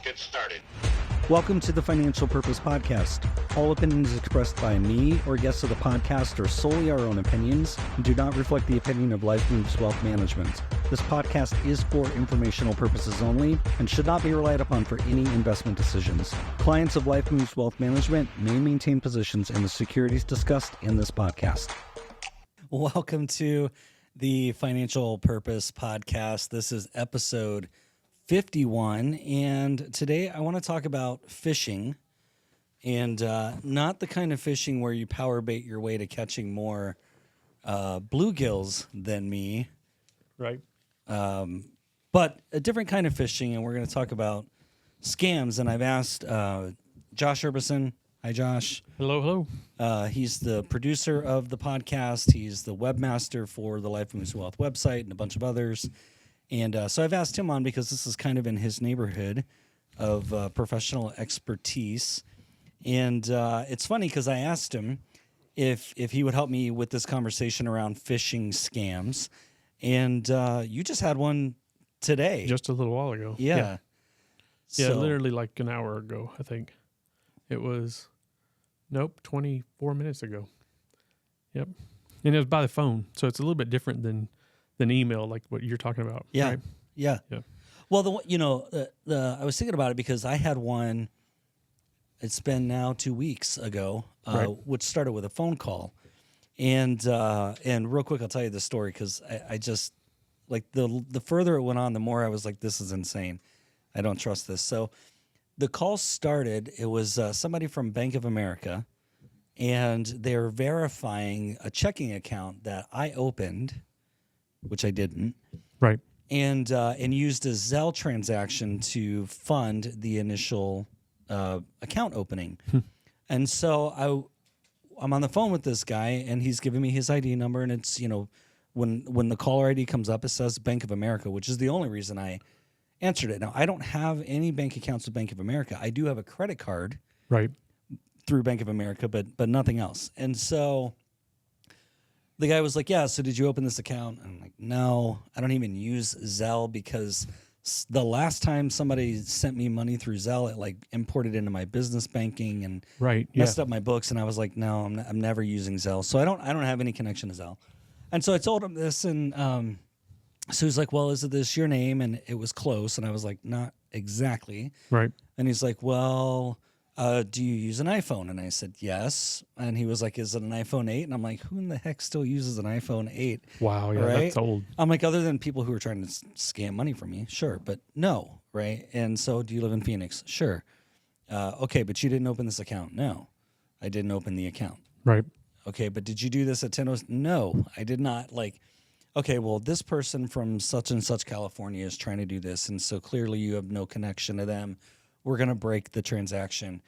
get started. Welcome to the Financial Purpose Podcast. All opinions expressed by me or guests of the podcast are solely our own opinions and do not reflect the opinion of Life Moves Wealth Management. This podcast is for informational purposes only and should not be relied upon for any investment decisions. Clients of Life Moves Wealth Management may maintain positions in the securities discussed in this podcast. Welcome to the Financial Purpose Podcast. This is episode 51, and today I want to talk about phishing, and not the kind of phishing where you power bait your way to catching more bluegills than me, right? But a different kind of phishing, and we're going to talk about scams. And I've asked Josh Herbison. Hi, Josh. Hello. He's the producer of the podcast. He's the webmaster for the Life Moves Wealth website and a bunch of others. And so I've asked him on because this is kind of in his neighborhood of professional expertise. And it's funny because I asked him if he would help me with this conversation around phishing scams. And you just had one today. Just a little while ago. Yeah. Yeah, So, literally like an hour ago, I think. It was, 24 minutes ago. Yep. And it was by the phone. So it's a little bit different than email, like what you're talking about. Yeah. Right? Yeah. Yeah. Well, I was thinking about it because I had one, it's been now 2 weeks ago, Right. which started with a phone call. And real quick, I'll tell you the story because I just, like, the further it went on, the more I was like, this is insane. I don't trust this. So the call started, it was somebody from Bank of America, and they're verifying a checking account that I opened, which I didn't. Right. And used a Zelle transaction to fund the initial account opening. And so I'm on the phone with this guy, and he's giving me his ID number, and it's, when the caller ID comes up, it says Bank of America, which is the only reason I answered it. Now, I don't have any bank accounts with Bank of America. I do have a credit card Right. through Bank of America, but nothing else. And so the guy was like, yeah, so did you open this account? And I'm like, no, I don't even use Zelle because the last time somebody sent me money through Zelle, it like imported into my business banking and Right. messed up my books. And I was like, no, I'm never using Zelle. So I don't have any connection to Zelle. And so I told him this, and so he's like, well, is this your name? And it was close. And I was like, not exactly. Right. And he's like, well, do you use an iPhone? And I said, yes. And he was like, is it an iPhone 8? And I'm like, who in the heck still uses an iPhone 8? Wow. Yeah, Right? that's old. I'm like, other than people who are trying to scam money from me, sure, but no, right? And so, do you live in Phoenix? Sure. Okay, but you didn't open this account? No, I didn't open the account. Right. Okay, but did you do this at 10? No, I did not. Like, okay, well, this person from such and such California is trying to do this, and so clearly you have no connection to them. We're going to break the transaction.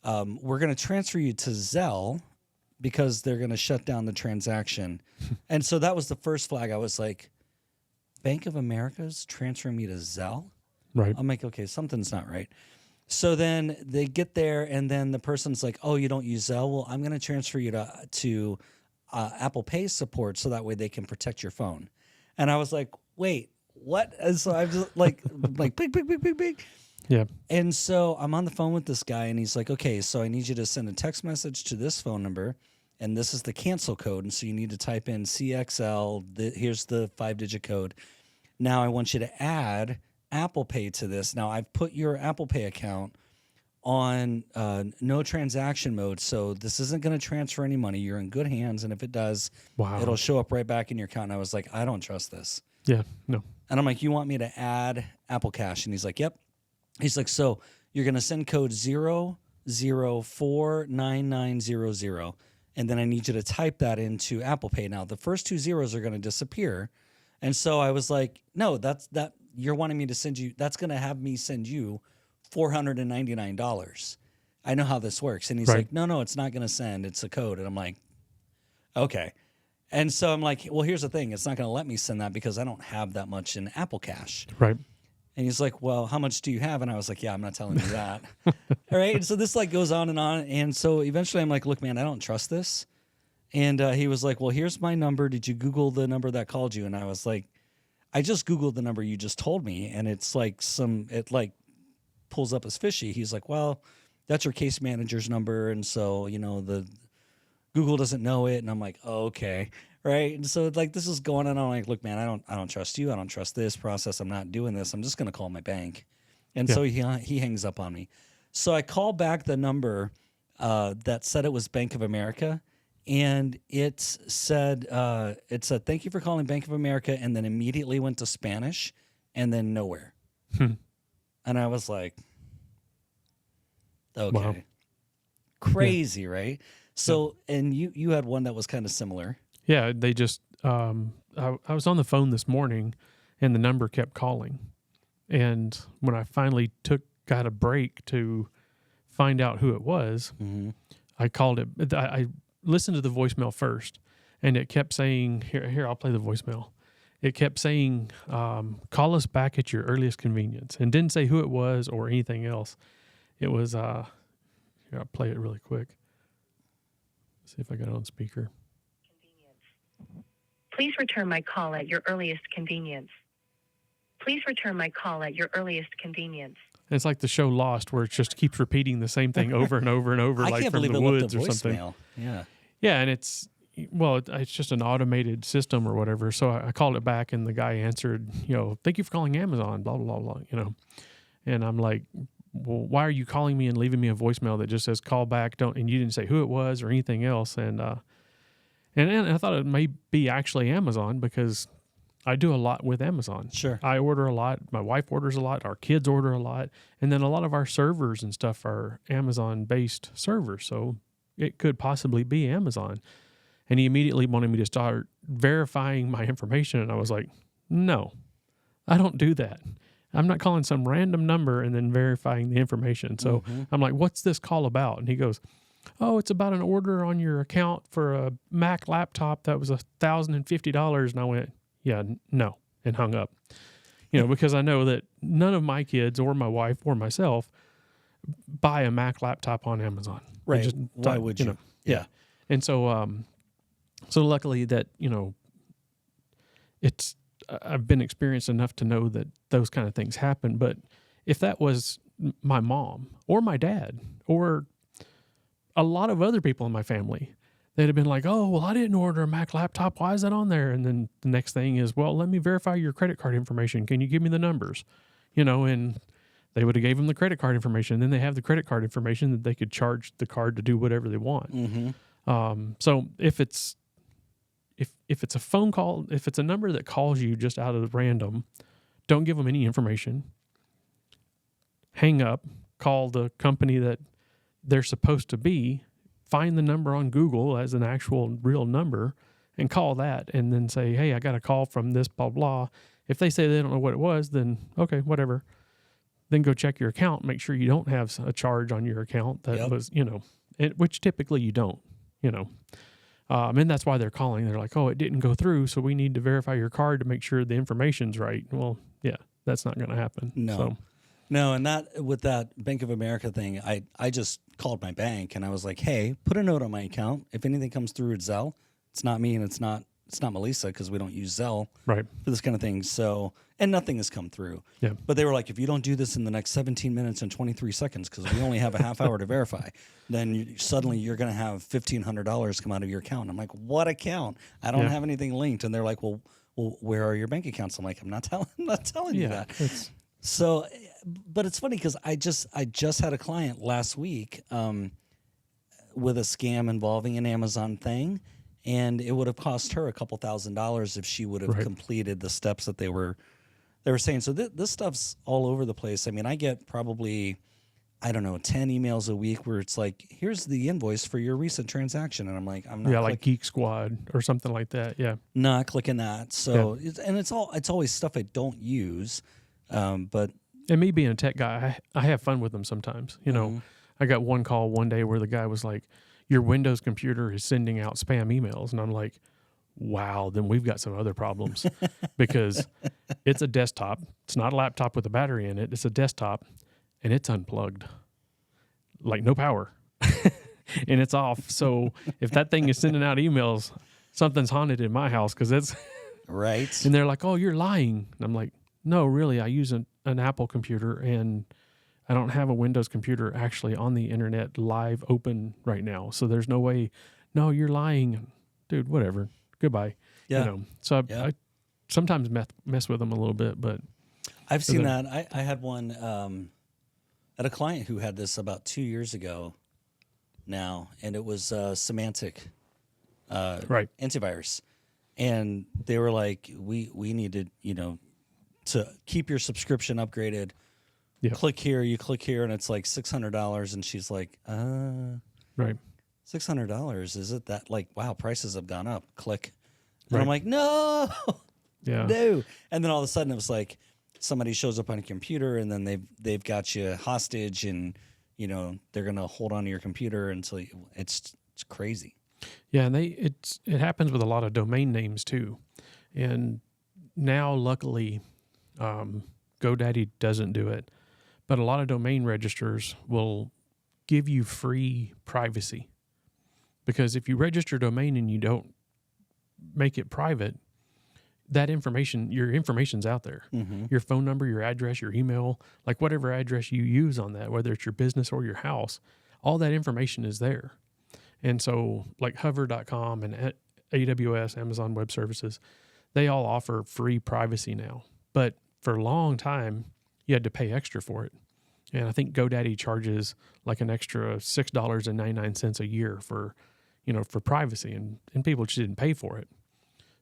We're going to transfer you to Zelle because they're going to shut down the transaction. And so that was the first flag. I was like, Bank of America's transferring me to Zelle? Right. I'm like, okay, something's not right. So then they get there, and then the person's like, oh, you don't use Zelle? Well, I'm going to transfer you to Apple Pay support so that way they can protect your phone. And I was like, wait, what? And so I'm just like big. Yeah. And so I'm on the phone with this guy, and he's like, okay, so I need you to send a text message to this phone number, and this is the cancel code. And so you need to type in CXL. Here's the 5-digit code. Now I want you to add Apple Pay to this. Now I've put your Apple Pay account on no transaction mode, so this isn't going to transfer any money. You're in good hands, and if it does, Wow. it'll show up right back in your account. And I was like, I don't trust this. Yeah. No. And I'm like, you want me to add Apple Cash? And he's like, yep. He's like, so you're going to send code 0049900, and then I need you to type that into Apple Pay. Now, the first 2 zeros are going to disappear. And so I was like, no, that you're wanting me to send you, that's going to have me send you $499. I know how this works. And he's Right. like, no, it's not going to send. It's a code. And I'm like, okay. And so I'm like, well, here's the thing. It's not going to let me send that because I don't have that much in Apple Cash. Right. And he's like, well, how much do you have? And I was like, yeah, I'm not telling you that. All right. And so this like goes on. And so eventually I'm like, look, man, I don't trust this. And he was like, well, here's my number. Did you Google the number that called you? And I was like, I just Googled the number you just told me. And it's like pulls up as fishy. He's like, well, that's your case manager's number. And so, the Google doesn't know it. And I'm like, oh, okay. Right. And so like this is going on. I'm like, look, man, I don't trust you. I don't trust this process. I'm not doing this. I'm just going to call my bank. And so he hangs up on me. So I call back the number that said it was Bank of America. And it said, thank you for calling Bank of America. And then immediately went to Spanish and then nowhere. And I was like, okay, wow. Crazy, right? So, and you had one that was kind of similar. Yeah, they just, I was on the phone this morning and the number kept calling. And when I finally got a break to find out who it was, I called it. I listened to the voicemail first, and it kept saying, here, I'll play the voicemail. It kept saying, call us back at your earliest convenience, and didn't say who it was or anything else. It was, here, I'll play it really quick. See if I got it on speaker. Please return my call at your earliest convenience. Please return my call at your earliest convenience. And it's like the show Lost, where it just keeps repeating the same thing over and over and over, like from the woods or something. Yeah. Yeah, and it's just an automated system or whatever. So I called it back, and the guy answered, thank you for calling Amazon, blah, blah, blah, blah, And I'm like, well, why are you calling me and leaving me a voicemail that just says call back, and you didn't say who it was or anything else? And I thought it may be actually Amazon, because I do a lot with Amazon. Sure. I order a lot. My wife orders a lot. Our kids order a lot. And then a lot of our servers and stuff are Amazon-based servers. So it could possibly be Amazon. And he immediately wanted me to start verifying my information. And I was like, no, I don't do that. I'm not calling some random number and then verifying the information. So I'm like, what's this call about? And he goes, oh, it's about an order on your account for a Mac laptop that was $1,050. And I went, yeah, no, and hung up. Because I know that none of my kids or my wife or myself buy a Mac laptop on Amazon. Right. Why would you? Yeah. And so, so luckily that, I've been experienced enough to know that those kind of things happen. But if that was my mom or my dad or a lot of other people in my family, they'd have been like, oh, well, I didn't order a Mac laptop. Why is that on there? And then the next thing is, well, let me verify your credit card information. Can you give me the numbers? And they would have gave them the credit card information. And then they have the credit card information that they could charge the card to do whatever they want. So if it's a phone call, if it's a number that calls you just out of random, don't give them any information. Hang up, call the company that they're supposed to be, find the number on Google as an actual real number, and call that, and then say, hey, I got a call from this, blah, blah. If they say they don't know what it was, then okay, whatever. Then go check your account, make sure you don't have a charge on your account that was, which typically you don't, and that's why they're calling. They're like, oh, it didn't go through, so we need to verify your card to make sure the information's right. Well, yeah, that's not going to happen. No. So. No, and that with that Bank of America thing, I just called my bank and I was like, hey, put a note on my account. If anything comes through Zelle, it's not me and it's not Melissa, because we don't use Zelle right for this kind of thing. So, and nothing has come through. Yeah. But they were like, if you don't do this in the next 17 minutes and 23 seconds, because we only have a half hour to verify, then suddenly you're going to have $1,500 come out of your account. I'm like, what account? I don't have anything linked. And they're like, well, where are your bank accounts? I'm like, I'm not telling you that. So, but it's funny because I just had a client last week with a scam involving an Amazon thing, and it would have cost her a couple $1,000s if she would have completed the steps that they were saying. So this stuff's all over the place. I mean, I get probably, 10 emails a week where it's like, here's the invoice for your recent transaction, and I'm like, I'm not like Geek Squad or something like that. Yeah, not clicking that. So it's always stuff I don't use. But and me being a tech guy, I have fun with them sometimes. I got one call one day where the guy was like, your Windows computer is sending out spam emails. And I'm like, wow, then we've got some other problems because it's a desktop. It's not a laptop with a battery in it. It's a desktop and it's unplugged, like no power and it's off. So if that thing is sending out emails, something's haunted in my house because it's right. And they're like, oh, you're lying. And I'm like, no, really, I use an Apple computer, and I don't have a Windows computer actually on the internet live open right now. So there's no way, no, you're lying. Dude, whatever. Goodbye. Yeah. You know, so Yeah. I sometimes mess with them a little bit, but I've seen that. I had one at a client who had this about 2 years ago now, and it was Semantic right. antivirus. And they were like, we needed, to keep your subscription upgraded. Yeah. Click here, you click here, and it's like $600. And she's like, Right. $600? Is it that? Like, wow, prices have gone up. Click. And Right. I'm like, no, Yeah. no. And then all of a sudden it was like somebody shows up on a computer, and then they've got you hostage, and, they're going to hold on to your computer until it's crazy. Yeah, and it happens with a lot of domain names too. And now luckily GoDaddy doesn't do it, but a lot of domain registers will give you free privacy. Because if you register a domain and you don't make it private, that information, your information's out there. Mm-hmm. Your phone number, your address, your email, like whatever address you use on that, whether it's your business or your house, all that information is there. And so like hover.com and AWS, Amazon Web Services, they all offer free privacy now. But for a long time, you had to pay extra for it. And I think GoDaddy charges like an extra $6.99 a year for privacy, and people just didn't pay for it.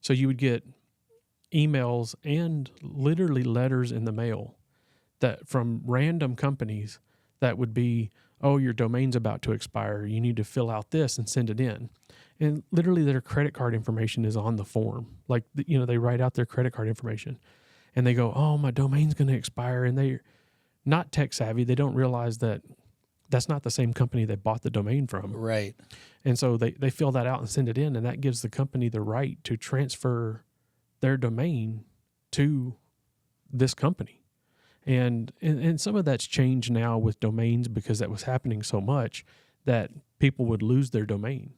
So you would get emails and literally letters in the mail that from random companies that would be, oh, your domain's about to expire. You need to fill out this and send it in. And literally their credit card information is on the form. Like, they write out their credit card information and they go, oh, my domain's going to expire. And they're not tech savvy. They don't realize that that's not the same company they bought the domain from. Right. And so they fill that out and send it in, and that gives the company the right to transfer their domain to this company. And some of that's changed now with domains because that was happening so much that people would lose their domain.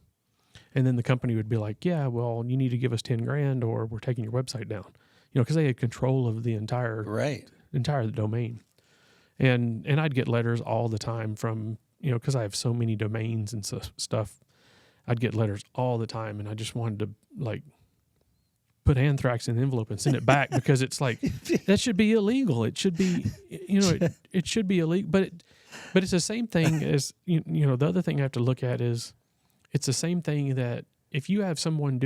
And then the company would be like, yeah, well, you need to give us $10,000 or we're taking your website down, because they had control of the entire domain. And I'd get letters all the time from, because I have so many domains and stuff, I'd get letters all the time, and I just wanted to like put anthrax in the envelope and send it back because it's like, that should be illegal. It should be, it should be illegal, but it's the same thing as, the other thing I have to look at is it's the same thing that if you have someone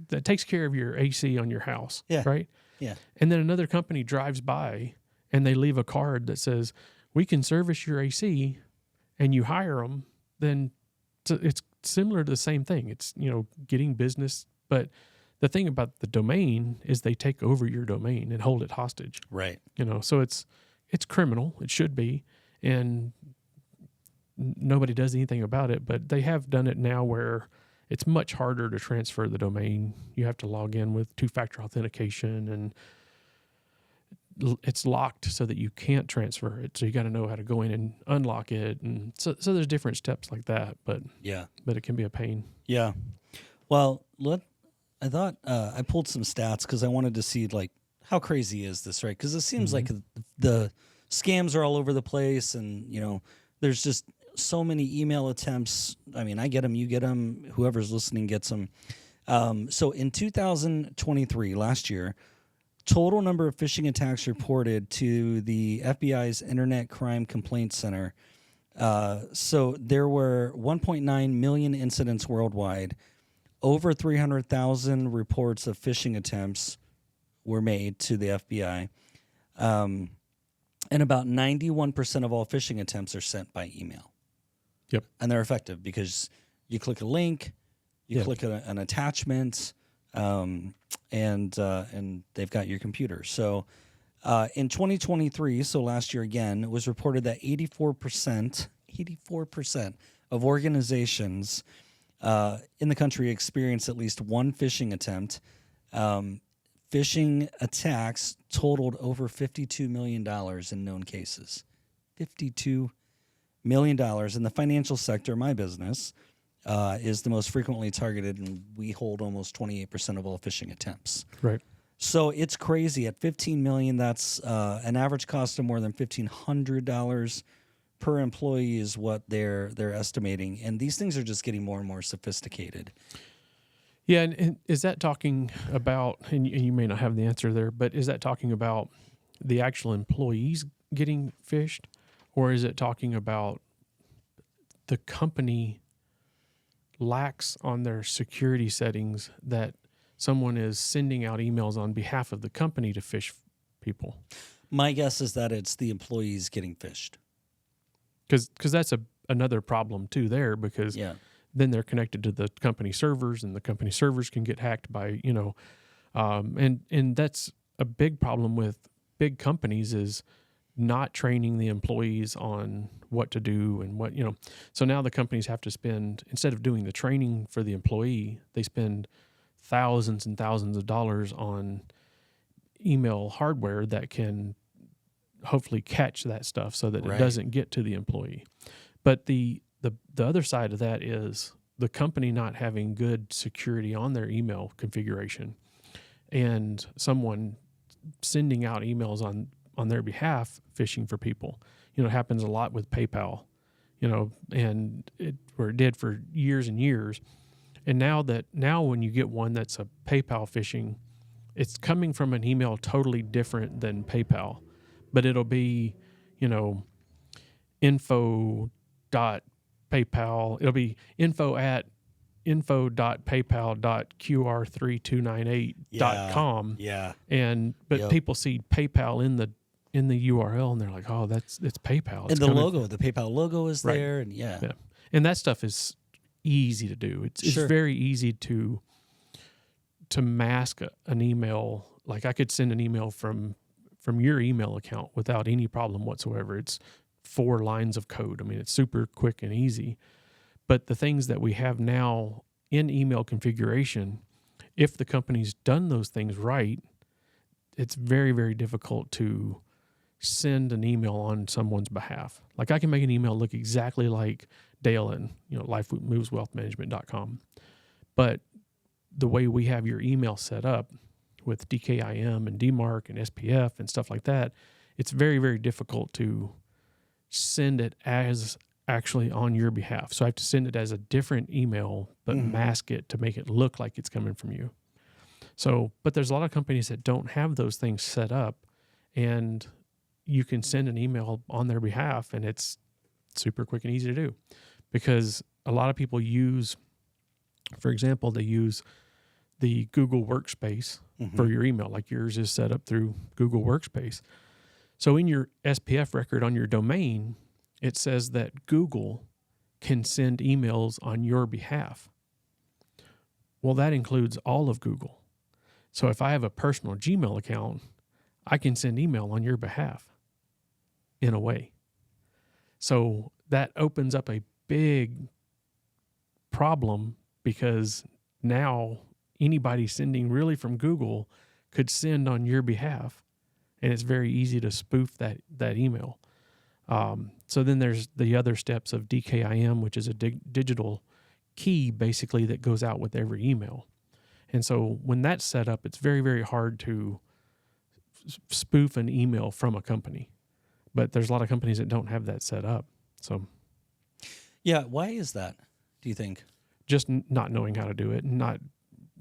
that takes care of your AC on your house, right? Yeah. And then another company drives by and they leave a card that says, we can service your AC, and you hire them, then it's similar to the same thing. It's, getting business. But the thing about the domain is they take over your domain and hold it hostage. Right. So it's criminal. It should be. And nobody does anything about it. But they have done it now where it's much harder to transfer the domain. You have to log in with two-factor authentication, and it's locked so that you can't transfer it. So you got to know how to go in and unlock it. And so there's different steps like that, but it can be a pain. Yeah. Well, I thought I pulled some stats because I wanted to see like how crazy is this, right? Because it seems like the scams are all over the place, and there's just so many email attempts. I mean, I get them, you get them, whoever's listening gets them. So in 2023, last year, total number of phishing attacks reported to the FBI's Internet Crime Complaint Center. So there were 1.9 million incidents worldwide. Over 300,000 reports of phishing attempts were made to the FBI. And about 91% of all phishing attempts are sent by email. Yep. And they're effective because you click a link, you click an attachment, and they've got your computer. So in 2023, so last year again, it was reported that 84% of organizations in the country experienced at least one phishing attempt. Phishing attacks totaled over $52 million in known cases. $52 million. In the financial sector, my business is the most frequently targeted, and we hold almost 28% of all phishing attempts. Right. So it's crazy. At 15 million, that's an average cost of more than $1,500 per employee is what they're estimating. And these things are just getting more and more sophisticated. Yeah, and is that talking about, and you may not have the answer there, but is that talking about the actual employees getting phished, or is it talking about the company lacks on their security settings that someone is sending out emails on behalf of the company to phish people? My guess is that it's the employees getting phished. Because that's another problem too there, because Yeah. then they're connected to the company servers, and the company servers can get hacked by, and that's a big problem with big companies, is not training the employees on what to do and what, So now the companies have to spend, instead of doing the training for the employee, they spend thousands and thousands of dollars on email hardware that can hopefully catch that stuff so that Right. it doesn't get to the employee. But the other side of that is the company not having good security on their email configuration, and someone sending out emails on their behalf, phishing for people. It happens a lot with PayPal, and it did for years and years. And now when you get one that's a PayPal phishing, it's coming from an email totally different than PayPal, but it'll be, info.paypal. It'll be info.paypal.qr3298.com. Yeah. But Yep. people see PayPal in the URL, and they're like, "Oh, it's PayPal." And the logo, the PayPal logo is Right. there. And yeah. And that stuff is easy to do. It's Sure. very easy to mask an email. Like, I could send an email from your email account without any problem whatsoever. It's 4 lines of code. I mean, it's super quick and easy. But the things that we have now in email configuration, if the company's done those things right, it's very, very difficult to send an email on someone's behalf. Like, I can make an email look exactly like Dale and, lifemoveswealthmanagement.com. But the way we have your email set up with DKIM and DMARC and SPF and stuff like that, it's very, very difficult to send it as actually on your behalf. So I have to send it as a different email, but mask it to make it look like it's coming from you. So, but there's a lot of companies that don't have those things set up, and you can send an email on their behalf, and it's super quick and easy to do, because a lot of people use, for example, they use the Google Workspace for your email. Like, yours is set up through Google Workspace. So in your SPF record on your domain, it says that Google can send emails on your behalf. Well, that includes all of Google. So if I have a personal Gmail account, I can send email on your behalf in a way. So that opens up a big problem, because now anybody sending really from Google could send on your behalf, and it's very easy to spoof that email. So then there's the other steps of DKIM, which is a digital key basically that goes out with every email. And so when that's set up, it's very, very hard to spoof an email from a company. But there's a lot of companies that don't have that set up. So Yeah. Why is that, do you think? just not knowing how to do it, and not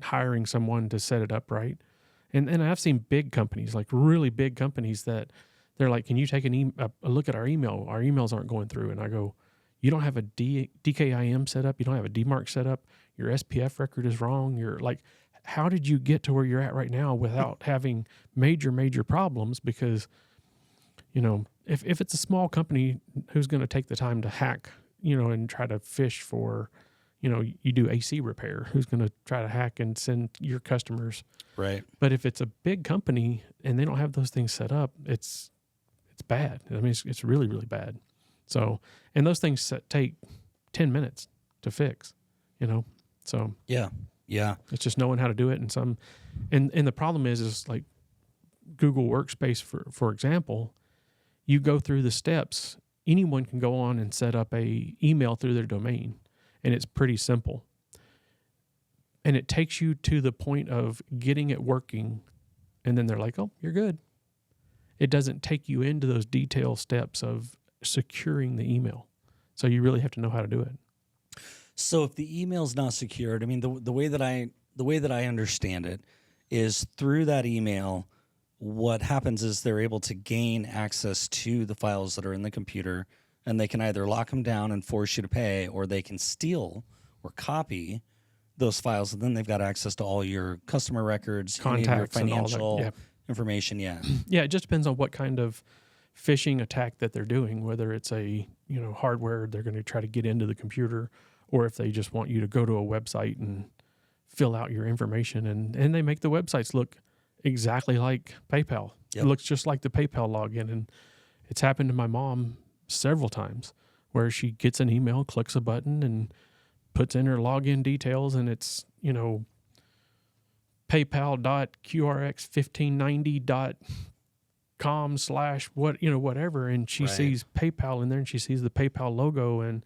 hiring someone to set it up right. And I've seen big companies, like really big companies, that they're like, "Can you take a look at our email? Our emails aren't going through." And I go, "You don't have a DKIM set up. You don't have a DMARC set up. Your SPF record is wrong. You're like, how did you get to where you're at right now without having major problems?" Because, if it's a small company, who's going to take the time to hack, and try to phish for, you do AC repair, who's going to try to hack and send your customers? Right. But if it's a big company and they don't have those things set up, it's bad. I mean, it's really, really bad. So, and those things take 10 minutes to fix, so Yeah. Yeah. it's just knowing how to do it. And the problem is like Google Workspace, for example, you go through the steps. Anyone can go on and set up a email through their domain, and it's pretty simple. And it takes you to the point of getting it working and then they're like, oh, you're good. It doesn't take you into those detailed steps of securing the email. So you really have to know how to do it. So if the email's not secured, I mean, the way that I understand it is through that email, what happens is they're able to gain access to the files that are in the computer, and they can either lock them down and force you to pay, or they can steal or copy those files, and then they've got access to all your customer records, Contacts, any of your financial and all that. information. Yeah. Yeah, it just depends on what kind of phishing attack that they're doing, whether it's a, hardware, they're going to try to get into the computer, or if they just want you to go to a website and fill out your information. And they make the websites look exactly like PayPal. Yep. It looks just like the PayPal login. And it's happened to my mom several times where she gets an email, clicks a button, and puts in her login details, and it's, paypal.qrx1590.com/ whatever, and she sees PayPal in there, and she sees the PayPal logo, and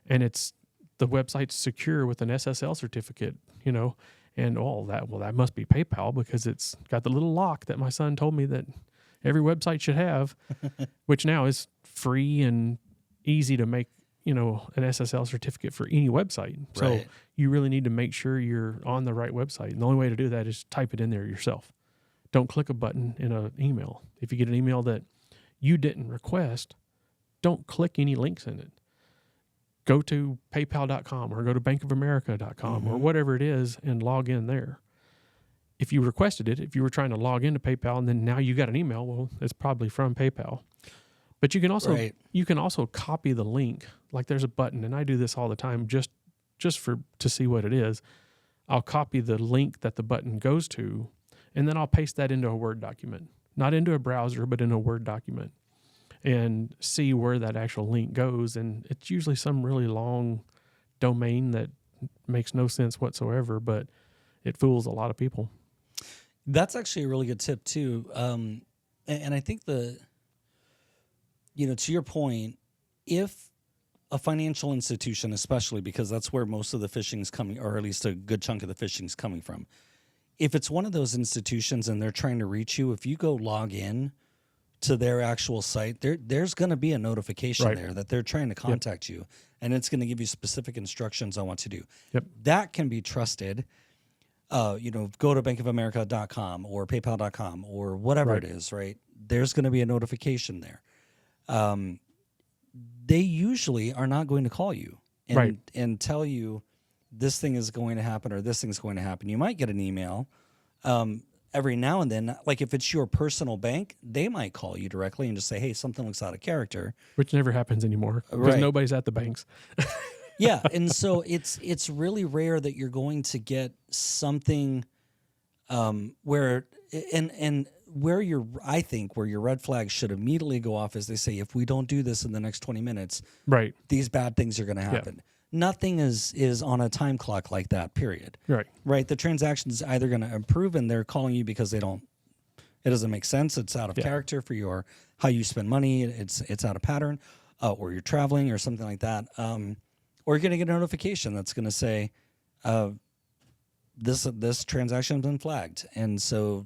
it's the website's secure with an SSL certificate, and that must be PayPal because it's got the little lock that my son told me that every website should have, which now is free and easy to make, an SSL certificate for any website. So you really need to make sure you're on the right website. And the only way to do that is type it in there yourself. Don't click a button in an email. If you get an email that you didn't request, don't click any links in it. Go to paypal.com or go to bankofamerica.com or whatever it is and log in there. If you requested it, if you were trying to log into PayPal and then now you got an email, well, it's probably from PayPal. But you can also copy the link. Like there's a button, and I do this all the time just to see what it is. I'll copy the link that the button goes to, and then I'll paste that into a Word document. Not into a browser, but in a Word document. And see where that actual link goes. And it's usually some really long domain that makes no sense whatsoever, but it fools a lot of people. That's actually a really good tip too. And I think to your point, if a financial institution, especially because that's where most of the phishing is coming, or at least a good chunk of the phishing is coming from, if it's one of those institutions and they're trying to reach you, if you go log in to their actual site, there's going to be a notification there that they're trying to contact you, and it's going to give you specific instructions on what to do. Yep. That can be trusted. Go to bankofamerica.com or paypal.com or whatever it is, right? There's going to be a notification there. They usually are not going to call you and tell you this thing is going to happen or this thing's going to happen. You might get an email every now and then. Like if it's your personal bank, they might call you directly and just say, hey, something looks out of character. Which never happens anymore because nobody's at the banks. Yeah, and so it's really rare that you're going to get something where your red flags should immediately go off is they say, if we don't do this in the next 20 minutes, these bad things are going to happen. Yeah. Nothing is on a time clock like that, period. Right. The transaction is either going to improve and they're calling you because it doesn't make sense. It's out of character for how you spend money. It's out of pattern, or you're traveling or something like that. Or you're going to get a notification that's going to say, this transaction has been flagged. And the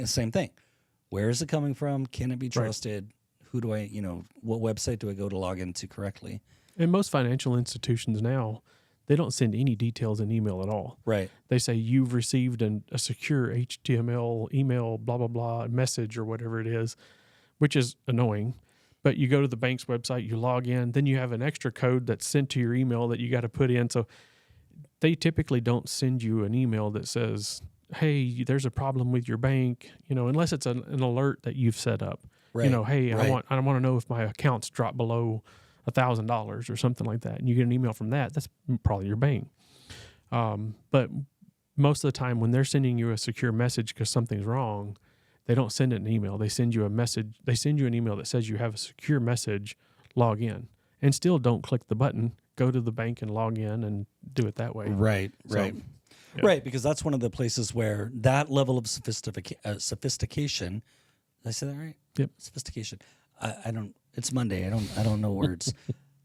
same thing. Where is it coming from? Can it be trusted? Who do I, what website do I go to log into correctly? And most financial institutions now, they don't send any details in email at all. Right. They say you've received a secure HTML email, blah, blah, blah, message or whatever it is, which is annoying. But you go to the bank's website, you log in, then you have an extra code that's sent to your email that you got to put in. So they typically don't send you an email that says, hey, there's a problem with your bank, unless it's an alert that you've set up. Hey, I want to know if my account's dropped below $1,000 or something like that. And you get an email from that. That's probably your bank. But most of the time when they're sending you a secure message because something's wrong, they don't send it an email. They send you a message. They send you an email that says you have a secure message, log in. And still don't click the button. Go to the bank and log in and do it that way. Right. Right, because that's one of the places where that level of sophistication. Did I say that right? Yep. Sophistication. I don't. It's Monday. I don't know words.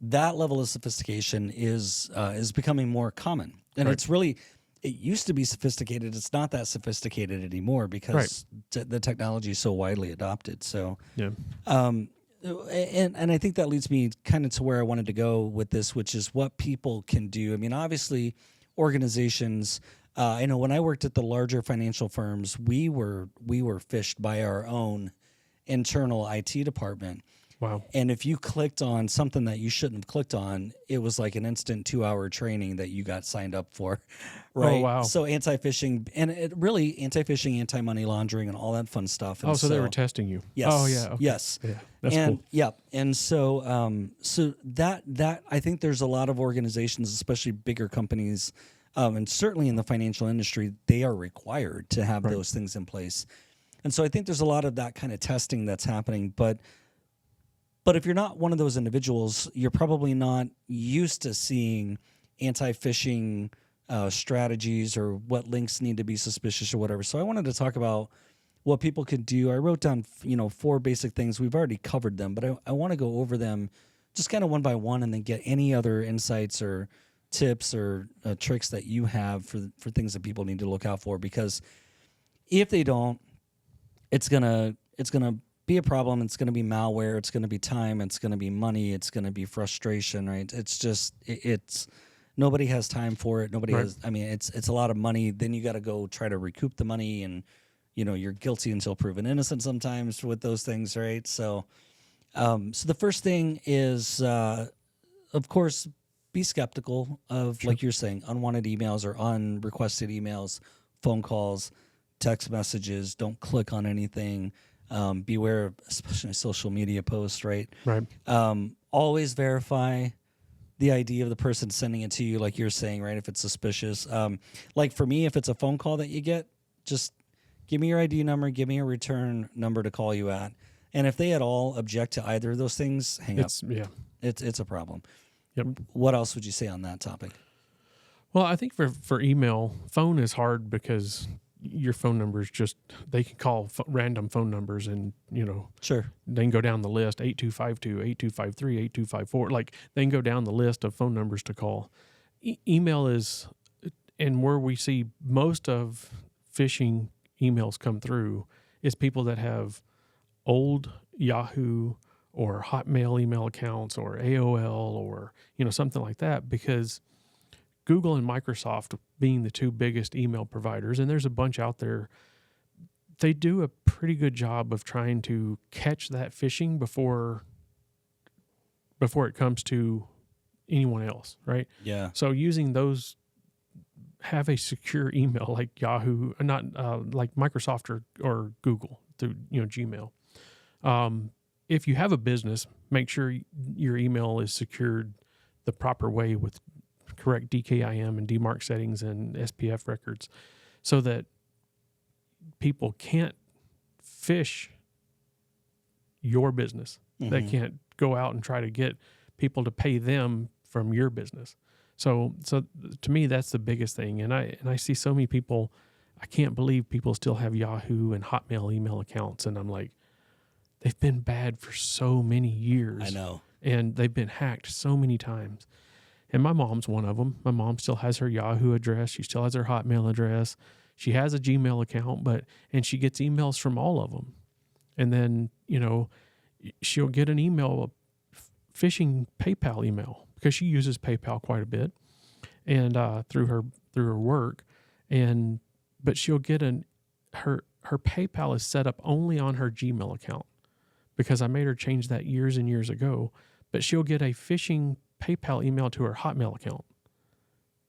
That level of sophistication is becoming more common, and it's really it used to be sophisticated. It's not that sophisticated anymore because the technology is so widely adopted. So, Yeah. And I think that leads me kind of to where I wanted to go with this, which is what people can do. I mean, obviously, organizations. I know when I worked at the larger financial firms, we were phished by our own internal IT department. Wow. And if you clicked on something that you shouldn't have clicked on, it was like an instant 2-hour training that you got signed up for, right? Oh, wow. So anti-phishing, and it really anti-phishing, anti-money laundering, and all that fun stuff. And Oh, so they were testing you. Yes. Oh, yeah. Okay. Yes. Yeah. That's and cool. yeah, and so so that I think there's a lot of organizations, especially bigger companies, and certainly in the financial industry, they are required to have those things in place. And so I think there's a lot of that kind of testing that's happening, but if you're not one of those individuals, you're probably not used to seeing anti-phishing strategies or what links need to be suspicious or whatever. So I wanted to talk about what people could do. I wrote down, 4 basic things. We've already covered them, but I want to go over them just kind of one by one and then get any other insights or tips or tricks that you have for things that people need to look out for, because if they don't, it's gonna be a problem. It's going to be malware. It's going to be time. It's going to be money. It's going to be frustration, right? It's just, it's nobody has time for it. Nobody has, I mean, it's a lot of money. Then you got to go try to recoup the money, and, you're guilty until proven innocent sometimes with those things, right? So, so the first thing is, of course, be skeptical of, like you're saying, unwanted emails or unrequested emails, phone calls, text messages. Don't click on anything. Beware of especially social media posts, right? Right. Always verify the ID of the person sending it to you, like you're saying, right? If it's suspicious. Like for me, if it's a phone call that you get, just give me your ID number, give me a return number to call you at. And if they at all object to either of those things, hang up. Yeah. It's a problem. Yep. What else would you say on that topic? Well, I think for email, phone is hard because your phone numbers they can call random phone numbers, and Sure. they can go down the list 8252, 8253, 8254. Like they can go down the list of phone numbers to call. Email is, and where we see most of phishing emails come through is people that have old Yahoo or Hotmail email accounts or AOL or something like that, because Google and Microsoft being the 2 biggest email providers, and there's a bunch out there, they do a pretty good job of trying to catch that phishing before it comes to anyone else, right? Yeah. So using those, have a secure email like Yahoo, not like Microsoft or Google through Gmail. If you have a business, make sure your email is secured the proper way with correct DKIM and DMARC settings and SPF records, so that people can't phish your business. Mm-hmm. They can't go out and try to get people to pay them from your business. So to me, that's the biggest thing. And I see so many people, I can't believe people still have Yahoo and Hotmail email accounts. And I'm like, they've been bad for so many years. I know. And they've been hacked so many times. And my mom's one of them. My mom still has her Yahoo address. She still has her Hotmail address. She has a Gmail account, and she gets emails from all of them. And then, she'll get an email, a phishing PayPal email, because she uses PayPal quite a bit, and through her work. But she'll get her PayPal is set up only on her Gmail account, because I made her change that years and years ago. But she'll get a phishing PayPal email to her Hotmail account,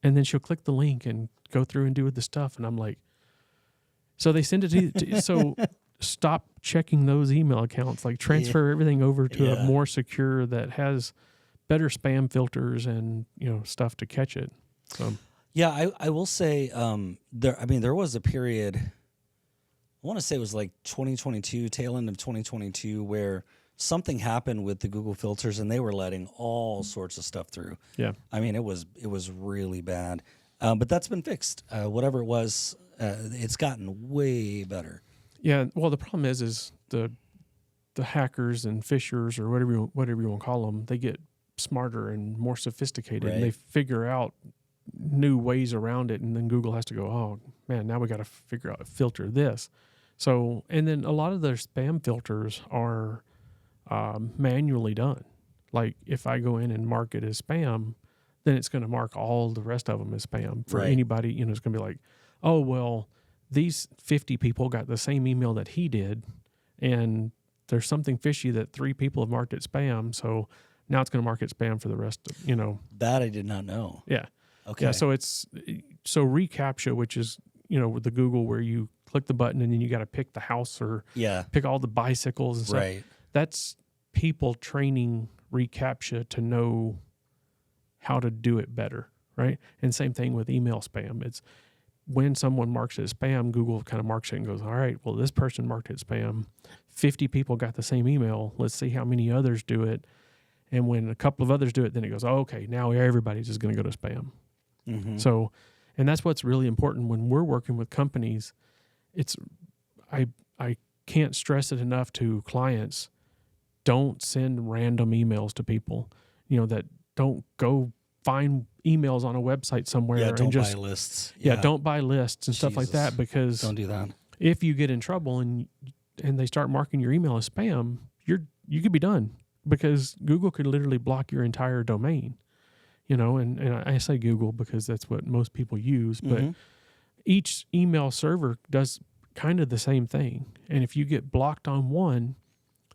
and then she'll click the link and go through and do the stuff. And I'm like, so they send it to so stop checking those email accounts, like transfer everything over to a more secure that has better spam filters and stuff to catch it. So yeah, I will say there was a period, I want to say it was like 2022, tail end of 2022, where something happened with the Google filters and they were letting all sorts of stuff through. Yeah. I mean, it was really bad. But that's been fixed. Whatever it was, it's gotten way better. Yeah. Well, the problem is the hackers and phishers, or whatever you want to call them, they get smarter and more sophisticated, Right. and they figure out new ways around it, and then Google has to go, oh man, now we got to figure out filter this. So, and then a lot of their spam filters are manually done. Like if I go in and mark it as spam, then it's going to mark all the rest of them as spam for anybody. It's going to be like, oh, well, these 50 people got the same email that he did, and there's something fishy that 3 people have marked it spam. So now it's going to mark it spam for the rest of, That I did not know. Yeah. Okay. Yeah. So reCAPTCHA, which is, with the Google where you click the button and then you got to pick the house or pick all the bicycles and stuff. Right. That's people training reCAPTCHA to know how to do it better, right? And same thing with email spam. It's when someone marks it as spam, Google kind of marks it and goes, all right, well, this person marked it spam. 50 people got the same email. Let's see how many others do it. And when a couple of others do it, then it goes, oh, okay, now everybody's just going to go to spam. Mm-hmm. So, and that's what's really important when we're working with companies. I can't stress it enough to clients. Don't send random emails to people, that don't go find emails on a website somewhere. Yeah, don't and just buy lists. Yeah, don't buy lists and stuff like that, because don't do that. If you get in trouble and they start marking your email as spam, you could be done, because Google could literally block your entire domain. And I say Google because that's what most people use, but each email server does kind of the same thing. And if you get blocked on one,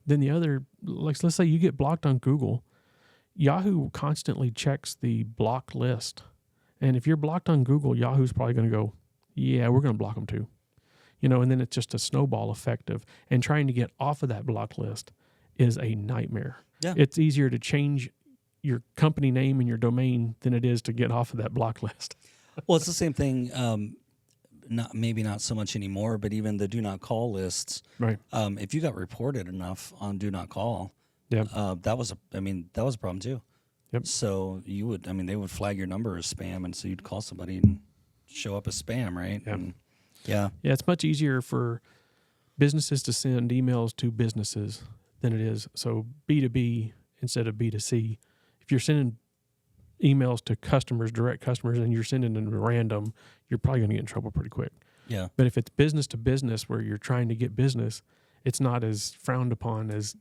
then the other, like let's say you get blocked on Google, Yahoo constantly checks the block list. And if you're blocked on Google, Yahoo's probably going to go, yeah, we're going to block them too. And then it's just a snowball effect and trying to get off of that block list is a nightmare. Yeah. It's easier to change your company name and your domain than it is to get off of that block list. Well, it's the same thing. Maybe not so much anymore, but even the do not call lists. Right. If you got reported enough on do not call, that was a problem too. Yep. So they would flag your number as spam, and so you'd call somebody and show up as spam, right? Yep. And, yeah, it's much easier for businesses to send emails to businesses than it is. So B2B instead of B2C. If you're sending emails to customers, direct customers, and you're sending them random, you're probably going to get in trouble pretty quick. Yeah. But if it's business to business where you're trying to get business, it's not as frowned upon as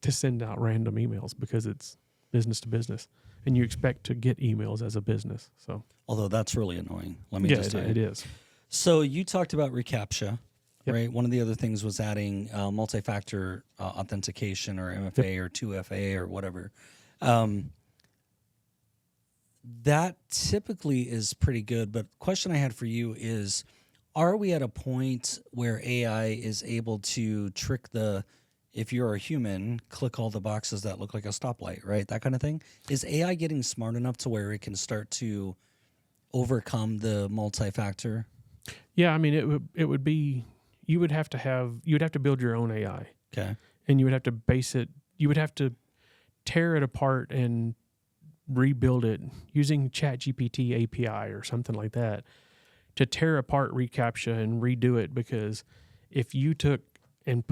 to send out random emails, because it's business to business, and you expect to get emails as a business. So, although that's really annoying. Let me just tell you. It is. So you talked about reCAPTCHA, Yep. right? One of the other things was adding multi-factor authentication, or MFA, or 2FA, or whatever. That typically is pretty good, but the question I had for you is, are we at a point where AI is able to trick if you're a human, click all the boxes that look like a stoplight, right? That kind of thing. Is AI getting smart enough to where it can start to overcome the multi-factor? Yeah, it would be, you would have to build your own AI. Okay. And you would have to base it, you would have to tear it apart and rebuild it using ChatGPT API or something like that to tear apart reCAPTCHA and redo it. Because if you took and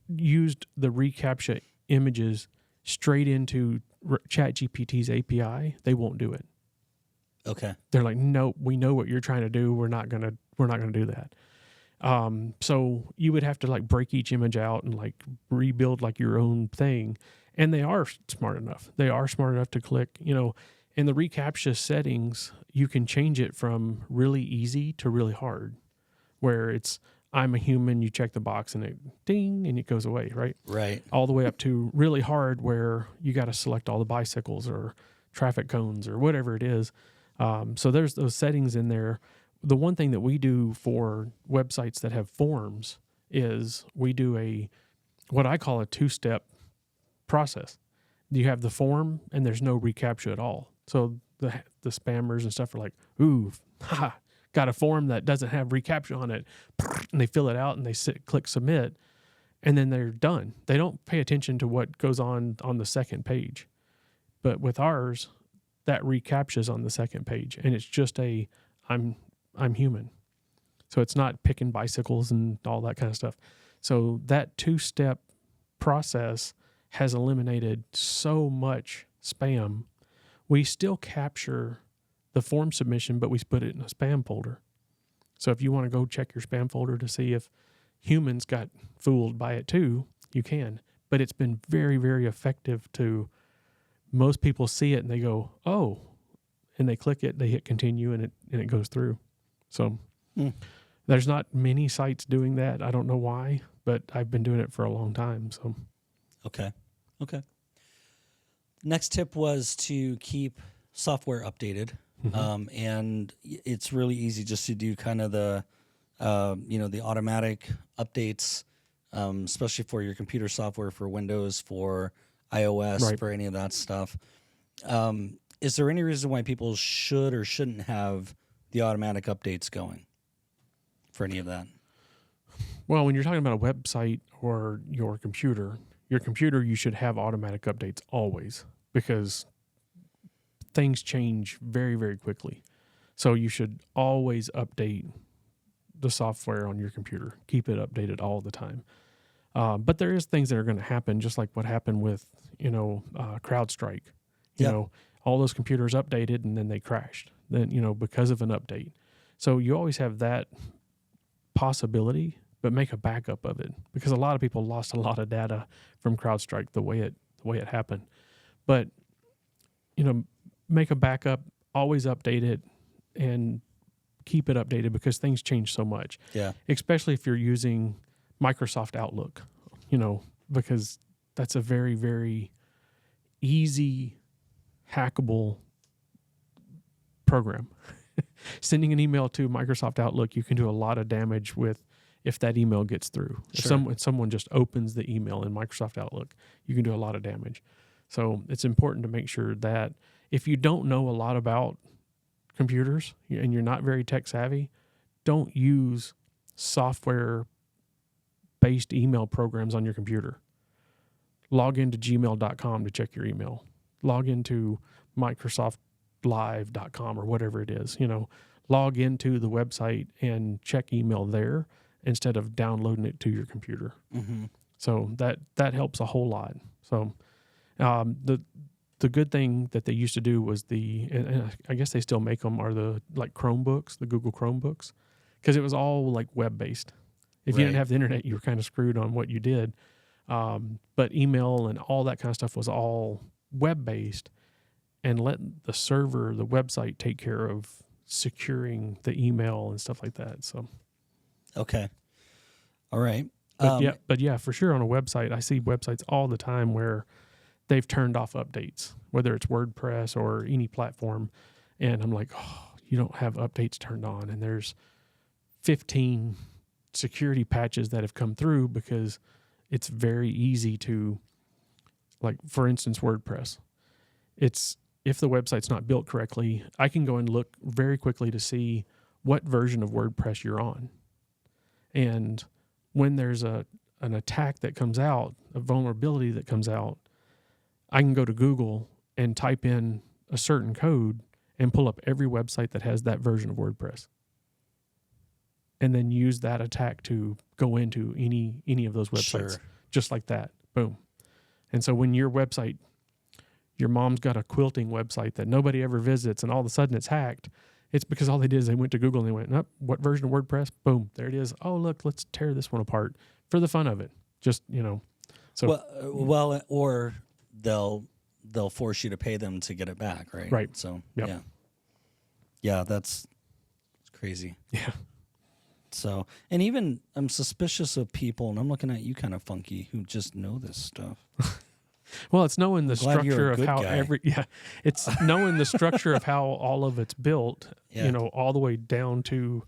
used the reCAPTCHA images straight into ChatGPT's API, they won't do it. Okay. They're like, no, we know what you're trying to do. We're not gonna do that. So you would have to break each image out and rebuild your own thing. And they are smart enough. They are smart enough to click, in the reCAPTCHA settings, you can change it from really easy to really hard, where it's, I'm a human, you check the box and it ding and it goes away, right? Right. All the way up to really hard, where you got to select all the bicycles or traffic cones or whatever it is. So there's those settings in there. The one thing that we do for websites that have forms is we do what I call a 2-step process. You have the form and there's no reCAPTCHA at all. So the spammers and stuff are like, ooh, got a form that doesn't have reCAPTCHA on it. And they fill it out and they click submit, and then they're done. They don't pay attention to what goes on the second page. But with ours, that reCAPTCHA is on the second page, and it's just I'm human. So it's not picking bicycles and all that kind of stuff. So that 2-step process has eliminated so much spam. We still capture the form submission, but we put it in a spam folder. So if you want to go check your spam folder to see if humans got fooled by it too, you can. But it's been very, very effective to most people see it and they go, oh, and they click it, they hit continue, and it goes through. So there's not many sites doing that. I don't know why, but I've been doing it for a long time. So Okay. Next tip was to keep software updated. And it's really easy just to do kind of the, the automatic updates, especially for your computer software, for Windows, for iOS, Right. for any of that stuff. Is there any reason why people should or shouldn't have the automatic updates going for any of that? Well, when you're talking about a website or your computer, you should have automatic updates always, because things change very, very quickly. So you should always update the software on your computer. Keep it updated all the time. But there is things that are going to happen, just like what happened with, CrowdStrike. You know, all those computers updated and then they crashed. Then, because of an update. So you always have that possibility, but make a backup of it, because a lot of people lost a lot of data from CrowdStrike the way it happened. But make a backup, always update it, and keep it updated, because things change so much. Yeah. Especially if you're using Microsoft Outlook, because that's a very, very easy, hackable program. Sending an email to Microsoft Outlook, you can do a lot of damage with if that email gets through. Sure. If someone just opens the email in Microsoft Outlook, you can do a lot of damage. So it's important to make sure that if you don't know a lot about computers and you're not very tech savvy, don't use software-based email programs on your computer. Log into gmail.com to check your email. Log into microsoftlive.com or whatever it is. Log into the website and check email there instead of downloading it to your computer. So that helps a whole lot. So the good thing that they used to do was and I guess they still make them, are the Chromebooks, the Google Chromebooks, because it was all web-based. If you didn't have the internet, you were kind of screwed on what you did. But email and all that kind of stuff was all web-based, and let the server, the website, take care of securing the email and stuff like that. So, Okay. All right. But yeah, for sure on a website, I see websites all the time where they've turned off updates, whether it's WordPress or any platform. And I'm like, oh, you don't have updates turned on. And there's 15 security patches that have come through, because it's very easy to, for instance, WordPress. If the website's not built correctly, I can go and look very quickly to see what version of WordPress you're on. And when there's an attack that comes out, a vulnerability that comes out, I can go to Google and type in a certain code and pull up every website that has that version of WordPress, and then use that attack to go into any of those websites. Sure. Just like that. Boom. And so when your website, your mom's got a quilting website that nobody ever visits, and all of a sudden it's hacked, it's because all they did is they went to Google and they went, nope, what version of WordPress? Boom, there it is. Oh, look, let's tear this one apart for the fun of it. Just, So Or they'll force you to pay them to get it back, right? Right. So Yep. yeah, that's crazy. Yeah. So, and even I'm suspicious of people, and I'm looking at you kind of funky, who just know this stuff. Well, it's knowing the Glad you're structure a of good how guy. it's knowing the structure of how all of it's built, all the way down to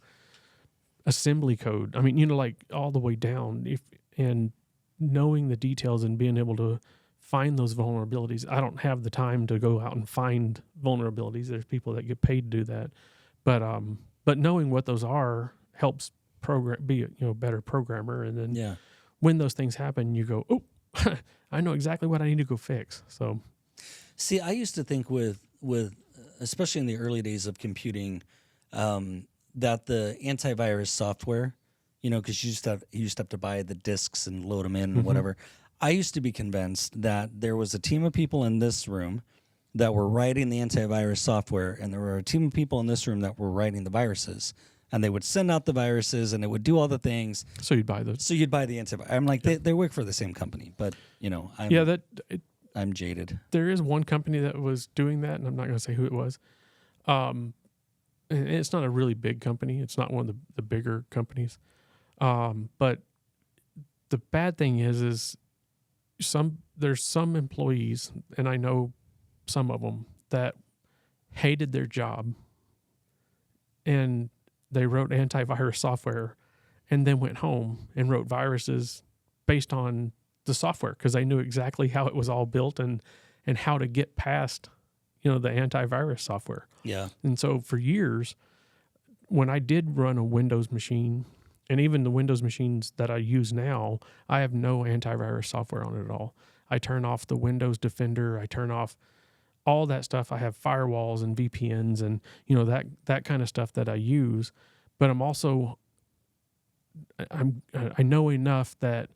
assembly code. I mean, all the way down, and knowing the details and being able to find those vulnerabilities. I don't have the time to go out and find vulnerabilities. There's people that get paid to do that. But knowing what those are helps be a better programmer. And then when those things happen, you go, oh, I know exactly what I need to go fix. So, see, I used to think with especially in the early days of computing, that the antivirus software, because you used to have to buy the disks and load them in and whatever. I used to be convinced that there was a team of people in this room that were writing the antivirus software, and there were a team of people in this room that were writing the viruses, and they would send out the viruses, and it would do all the things. So you'd buy those. So you'd buy the antivirus. I'm like, they work for the same company, but I'm jaded. There is one company that was doing that, and I'm not going to say who it was. And it's not a really big company. It's not one of the bigger companies. But the bad thing is there's some employees, and I know some of them, that hated their job, and they wrote antivirus software and then went home and wrote viruses based on the software because they knew exactly how it was all built and how to get past, the antivirus software. Yeah. And so for years, when I did run a Windows machine, and even the Windows machines that I use now, I have no antivirus software on it at all. I turn off the Windows Defender. I turn off all that stuff. I have firewalls and VPNs and, that kind of stuff that I use. But I know enough that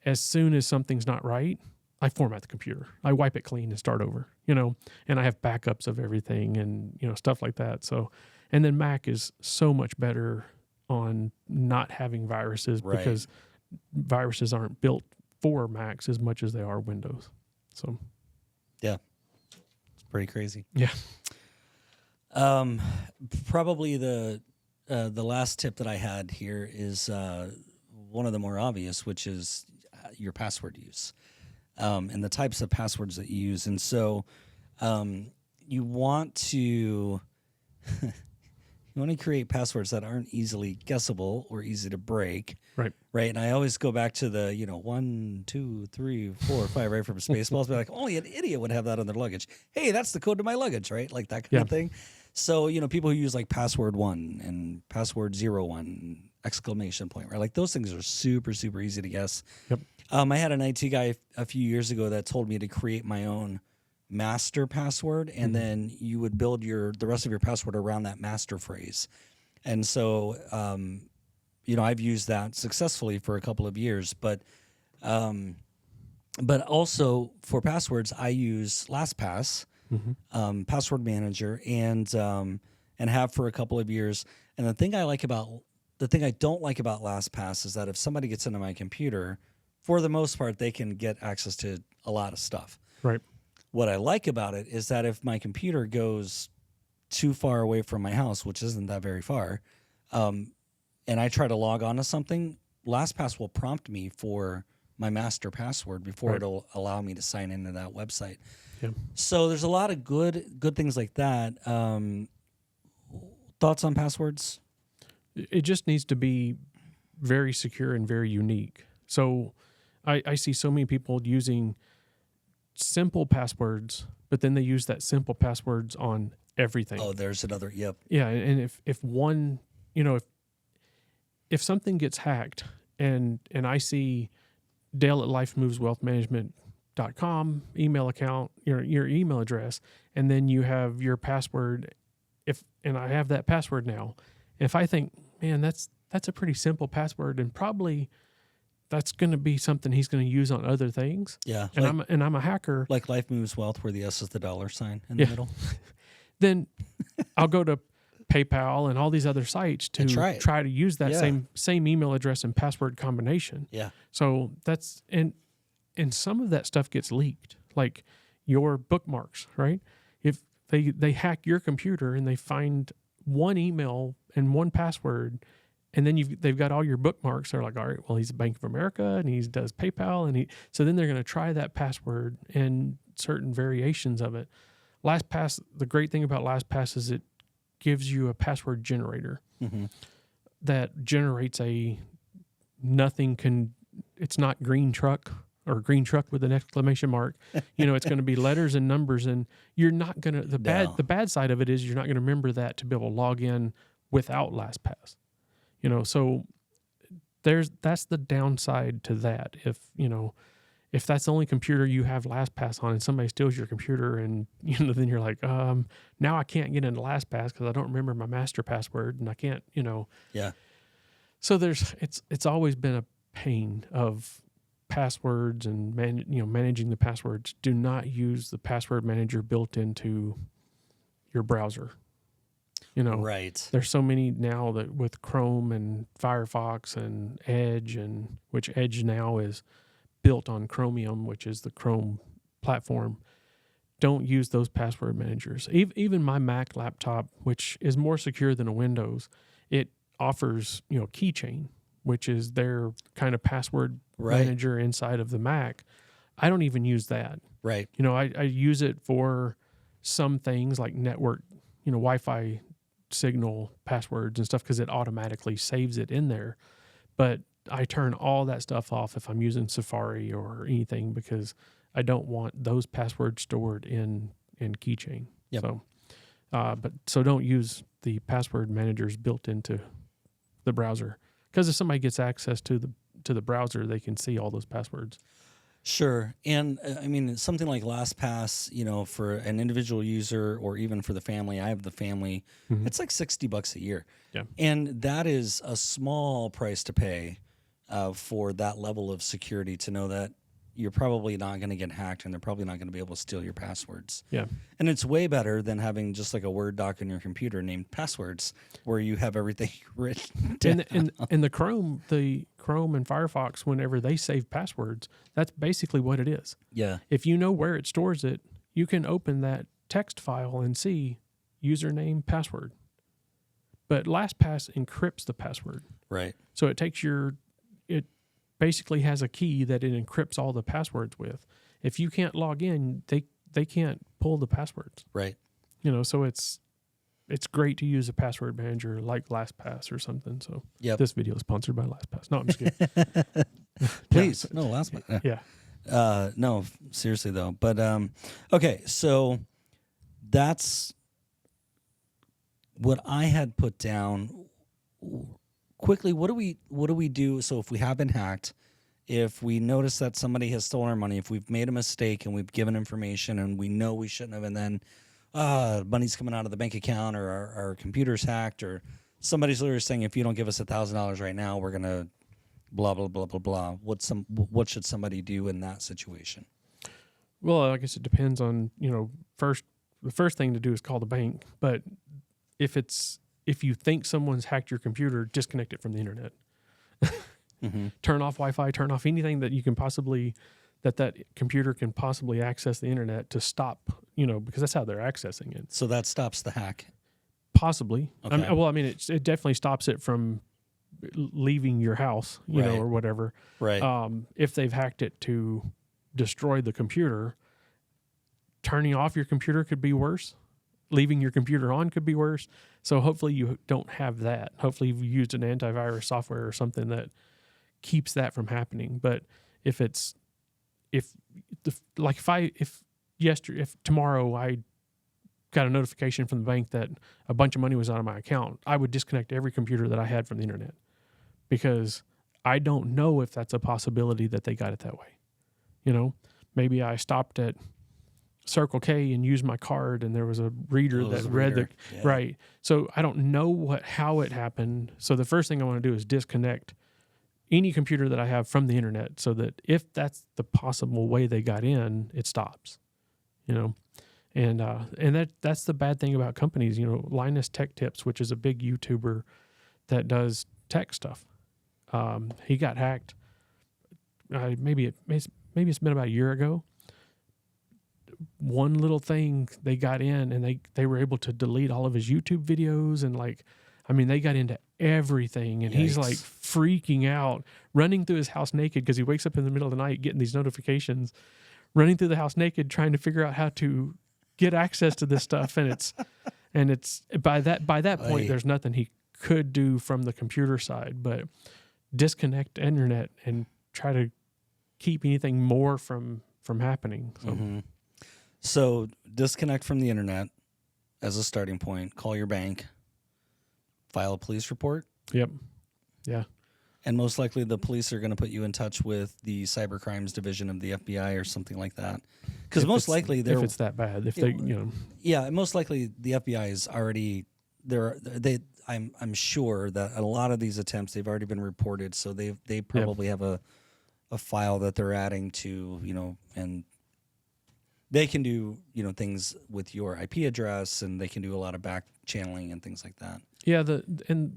as soon as something's not right, I format the computer. I wipe it clean and start over, and I have backups of everything and, stuff like that. So, and then Mac is so much better on not having viruses because viruses aren't built for Macs as much as they are Windows. So, yeah, it's pretty crazy. Yeah. Probably the last tip that I had here is one of the more obvious, which is your password use and the types of passwords that you use. And so you want to create passwords that aren't easily guessable or easy to break. Right. Right. And I always go back to the, 1, 2, 3, 4, 5, right, from Spaceballs. Be like, only an idiot would have that on their luggage. Hey, that's the code to my luggage, right? Like that kind of thing. So, people who use like password 1 and password 01, exclamation point, right? Like those things are super, super easy to guess. Yep. I had an IT guy a few years ago that told me to create my own master password, and then you would build the rest of your password around that master phrase. And so, I've used that successfully for a couple of years, but also for passwords, I use LastPass, password manager, and have for a couple of years. And the thing I don't like about LastPass is that if somebody gets into my computer, for the most part, they can get access to a lot of stuff. Right. What I like about it is that if my computer goes too far away from my house, which isn't that very far, and I try to log on to something, LastPass will prompt me for my master password before it'll allow me to sign into that website. Yeah. So there's a lot of good things like that. Thoughts on passwords? It just needs to be very secure and very unique. So I see so many people using simple passwords, but then they use that simple passwords on everything. Oh, there's another. Yep. Yeah, and if one, if something gets hacked, and I see Dale at lifemoveswealthmanagement.com email account, your email address, and then you have your password. And I have that password now. If I think, man, that's a pretty simple password, and probably that's going to be something he's going to use on other things. Yeah. And I'm a hacker. Like Life Moves Wealth, where the S is the dollar sign in the middle. Then I'll go to PayPal and all these other sites to try to use that same email address and password combination. Yeah. So that's and some of that stuff gets leaked, like your bookmarks, right? If they hack your computer and they find one email and one password, and then they've got all your bookmarks. They're like, all right, well, he's Bank of America and he does PayPal, and so then they're going to try that password and certain variations of it. LastPass, the great thing about LastPass is it gives you a password generator that generates it's not green truck or green truck with an exclamation mark. It's going to be letters and numbers, and you're not going to, the bad side of it is you're not going to remember that to be able to log in without LastPass. So that's the downside to that. If that's the only computer you have LastPass on and somebody steals your computer, and then you're like, now I can't get into LastPass because I don't remember my master password, and I can't, Yeah. So it's always been a pain of passwords and managing the passwords, do not use the password manager built into your browser. Right. There's so many now that with Chrome and Firefox and Edge, and which Edge now is built on Chromium, which is the Chrome platform. Don't use those password managers. Even my Mac laptop, which is more secure than a Windows, it offers Keychain, which is their kind of password manager inside of the Mac. I don't even use that. Right. I use it for some things like network, Wi-Fi signal passwords and stuff, because it automatically saves it in there. But I turn all that stuff off if I'm using Safari or anything, because I don't want those passwords stored in Keychain. Yep. So don't use the password managers built into the browser, because if somebody gets access to the browser, they can see all those passwords. Sure. And I mean, something like LastPass, for an individual user or even for the family, I have the family, it's like $60 a year. Yeah. And that is a small price to pay for that level of security, to know that you're probably not going to get hacked and they're probably not going to be able to steal your passwords. Yeah. And it's way better than having just like a Word doc on your computer named passwords, where you have everything written down. And the Chrome and Firefox, whenever they save passwords, that's basically what it is. Yeah. If you know where it stores it, you can open that text file and see username, password. But LastPass encrypts the password. Right. So it basically has a key that it encrypts all the passwords with. If you can't log in, they can't pull the passwords. Right. So it's great to use a password manager like LastPass or something. So this video is sponsored by LastPass. No, I'm just kidding. Please. No, LastPass. Yeah. No, seriously though. But okay, so that's what I had put down. Quickly, what do we do? So if we have been hacked, if we notice that somebody has stolen our money, if we've made a mistake and we've given information and we know we shouldn't have, and then money's coming out of the bank account, or our computer's hacked, or somebody's literally saying, if you don't give us $1,000 right now, we're gonna blah blah blah blah blah. What should somebody do in that situation? Well, I guess it depends on the first thing to do is call the bank. But if you think someone's hacked your computer, disconnect it from the internet. Turn off Wi-Fi, turn off anything that you can possibly, that computer can possibly access the internet, to stop, because that's how they're accessing it. So that stops the hack? Possibly. Okay. It definitely stops it from leaving your house, or whatever. Right. If they've hacked it to destroy the computer, turning off your computer could be worse. Leaving your computer on could be worse. So hopefully you don't have that. Hopefully you've used an antivirus software or something that keeps that from happening. But if tomorrow I got a notification from the bank that a bunch of money was out of my account, I would disconnect every computer that I had from the internet, because I don't know if that's a possibility that they got it that way. Maybe I stopped at Circle K and used my card, and there was a reader that read the right. So I don't know how it happened. So the first thing I want to do is disconnect any computer that I have from the internet, so that if that's the possible way they got in, it stops. And that's the bad thing about companies. Linus Tech Tips, which is a big YouTuber that does tech stuff, he got hacked. Maybe it's been about a year ago. One little thing, they got in and they were able to delete all of his YouTube videos, and they got into everything, and Yikes. He's like freaking out, running through his house naked, because he wakes up in the middle of the night getting these notifications, running through the house naked, trying to figure out how to get access to this stuff. And it's by that point, there's nothing he could do from the computer side, but disconnect the internet and try to keep anything more from happening. So. So disconnect from the internet as a starting point. Call your bank. File a police report. Yep. Yeah. And most likely the police are going to put you in touch with the cybercrimes division of the FBI or something like that. Because most likely if it's that bad, yeah, most likely the FBI is already there. I'm sure that a lot of these attempts, they've already been reported, so they probably have a a file that they're adding to, and they can do, things with your IP address, and they can do a lot of back channeling and things like that. Yeah. The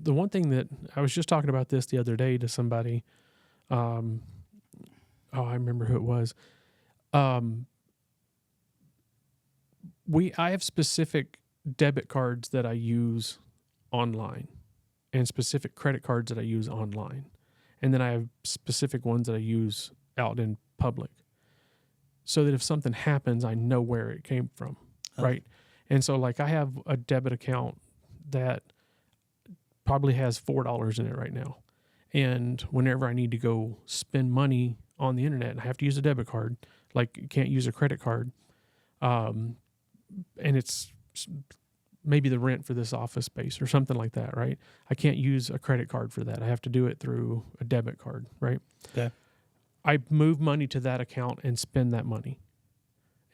one thing that I was just talking about this the other day to somebody, I remember who it was. I have specific debit cards that I use online and specific credit cards that I use online. And then I have specific ones that I use out in public so that if something happens, I know where it came from. Oh. Right. And so like I have a debit account that probably has $4 in it right now. And whenever I need to go spend money on the internet and I have to use a debit card, like you can't use a credit card, and it's maybe the rent for this office space or something like that, right? I can't use a credit card for that. I have to do it through a debit card, right? Okay. I move money to that account and spend that money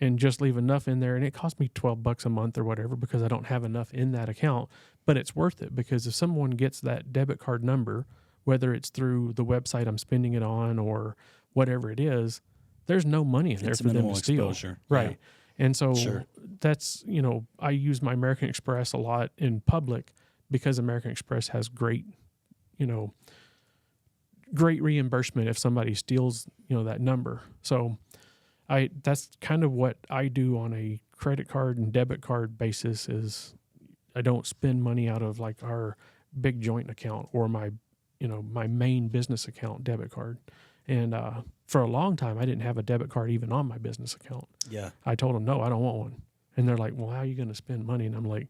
and just leave enough in there. And it costs me $12 a month or whatever because I don't have enough in that account, but it's worth it because if someone gets that debit card number, whether it's through the website I'm spending it on or whatever it is, there's no money in there for them to steal. Exposure. Right. Yeah. And so Sure. that's, I use my American Express a lot in public because American Express has great reimbursement if somebody steals, that number. So that's kind of what I do on a credit card and debit card basis is I don't spend money out of like our big joint account or my main business account debit card. And for a long time, I didn't have a debit card even on my business account. Yeah. I told them, no, I don't want one. And they're like, well, how are you going to spend money? And I'm like,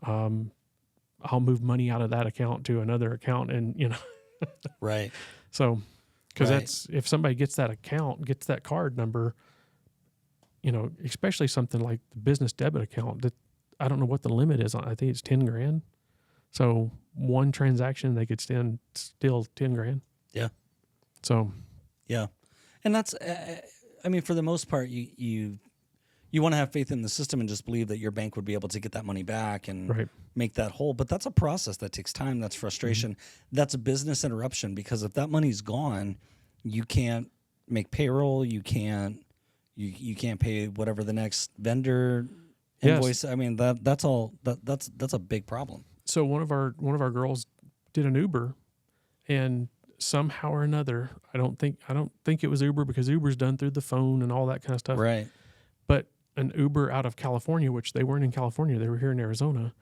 I'll move money out of that account to another account. And, Right. So, because Right. that's, if somebody gets that account, gets that card number, especially something like the business debit account, that I don't know what the limit is on. I think it's 10 grand. So one transaction, they could steal 10 grand. Yeah. So, yeah. And that's, for the most part, you want to have faith in the system and just believe that your bank would be able to get that money back and right. make that whole. But that's a process that takes time. That's frustration. Mm-hmm. That's a business interruption because if that money's gone, you can't make payroll. You can't pay whatever the next vendor invoice. Yes. That's a big problem. So one of our girls did an Uber, and somehow or another, I don't think it was Uber because Uber's done through the phone and all that kind of stuff. Right. But an Uber out of California, which they weren't in California, they were here in Arizona.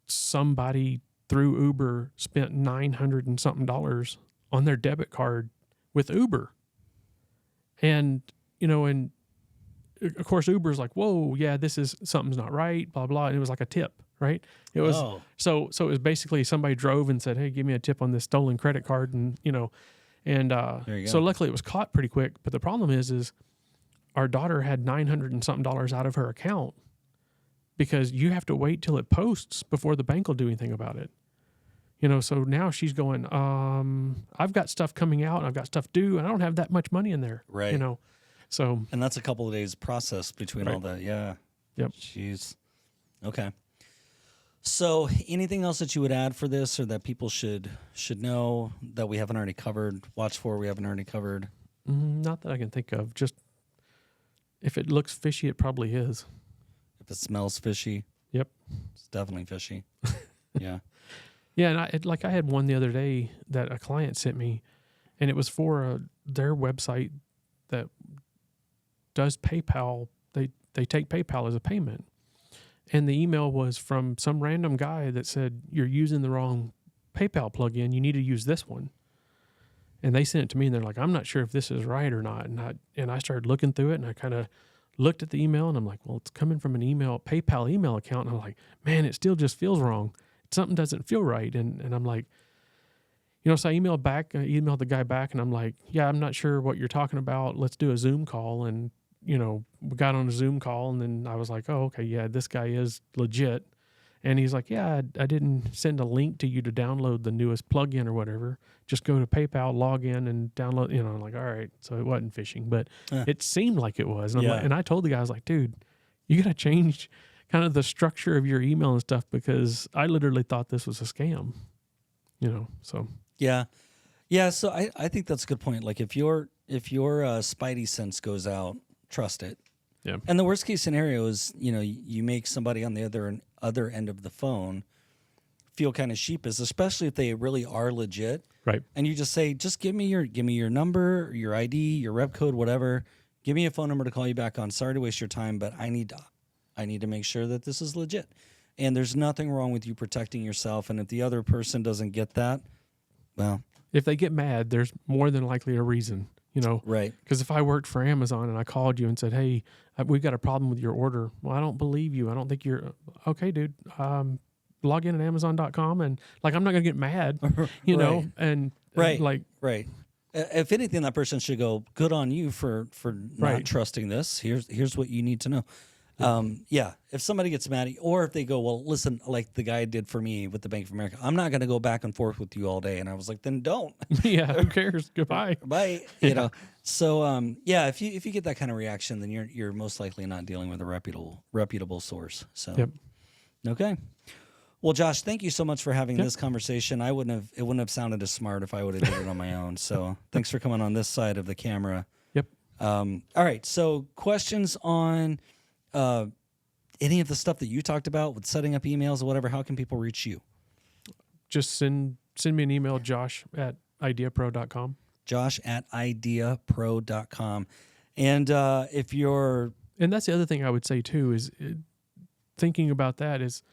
Somebody through Uber spent $900 and something on their debit card with Uber. And, and of course Uber's like, whoa, yeah, something's not right, blah, blah. And it was like a tip, right? It was, so it was basically somebody drove and said, hey, give me a tip on this stolen credit card. And, so luckily it was caught pretty quick. But the problem is our daughter had $900 and something out of her account because you have to wait till it posts before the bank will do anything about it. So now she's going, I've got stuff coming out and I've got stuff due and I don't have that much money in there. Right. So. And that's a couple of days process between right. all that. Yeah. Yep. Jeez. Okay. So anything else that you would add for this or that people should know that we haven't already covered, watch for we haven't already covered? Not that I can think of. Just if it looks fishy, it probably is. If it smells fishy. Yep. It's definitely fishy. Yeah. Yeah, and I had one the other day that a client sent me, and it was for their website that does PayPal. They take PayPal as a payment. And the email was from some random guy that said, you're using the wrong PayPal plugin. You need to use this one. And they sent it to me, and they're like, I'm not sure if this is right or not. And I started looking through it, and I kind of looked at the email, and I'm like, well, it's coming from an PayPal email account. And I'm like, man, it still just feels wrong. Something doesn't feel right. And I'm like, so I emailed the guy back, and I'm like, yeah, I'm not sure what you're talking about. Let's do a Zoom call. And, we got on a Zoom call, and then I was like, oh, okay, yeah, this guy is legit. And he's like, yeah, I didn't send a link to you to download the newest plugin or whatever. Just go to PayPal, log in, and download. I'm like, all right. So it wasn't phishing, but it seemed like it was. And, and I told the guy, I was like, dude, you got to change kind of the structure of your email and stuff because I literally thought this was a scam, so. Yeah. Yeah, so I think that's a good point. Like if your spidey sense goes out, trust it. Yeah. And the worst case scenario is, you make somebody on the other end of the phone feel kind of sheepish, especially if they really are legit. Right. And you just say, just give me your number, your ID, your rep code, whatever. Give me a phone number to call you back on. Sorry to waste your time, but I need to make sure that this is legit. And there's nothing wrong with you protecting yourself. And if the other person doesn't get that, well, if they get mad, there's more than likely a reason, right. Because if I worked for Amazon and I called you and said, hey, we've got a problem with your order. Well, I don't believe you. I don't think you're okay, dude. Log in at Amazon.com and I'm not going to get mad, Right. and Right. right. If anything, that person should go, good on you for not Right. trusting this. Here's what you need to know. If somebody gets mad at you, or if they go, well, listen, like the guy did for me with the Bank of America, I'm not going to go back and forth with you all day. And I was like, then don't. Yeah, who cares? Goodbye. Bye. You know. So if you get that kind of reaction, then you're most likely not dealing with a reputable source. So Yep. Okay. Well, Josh, thank you so much for having this conversation. It wouldn't have sounded as smart if I would have did it on my own. So thanks for coming on this side of the camera. Yep. All right. So questions on any of the stuff that you talked about with setting up emails or whatever, how can people reach you? Just send me an email, josh@ideapro.com. josh@ideapro.com. And if you're... And that's the other thing I would say too, is thinking about that is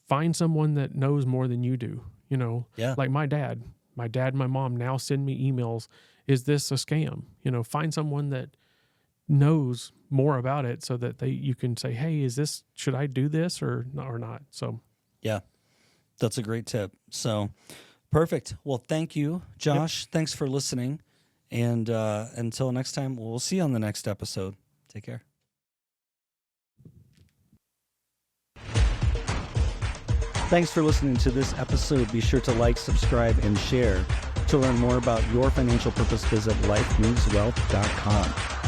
find someone that knows more than you do. Yeah. Like my dad and my mom now send me emails. Is this a scam? Find someone that knows more about it so that you can say, hey, should I do this or not? So yeah, that's a great tip. So perfect. Well, thank you, Josh. Yep. Thanks for listening. And until next time, we'll see you on the next episode. Take care. Thanks for listening to this episode. Be sure to like, subscribe, and share. To learn more about your financial purpose, visit lifemoveswealth.com.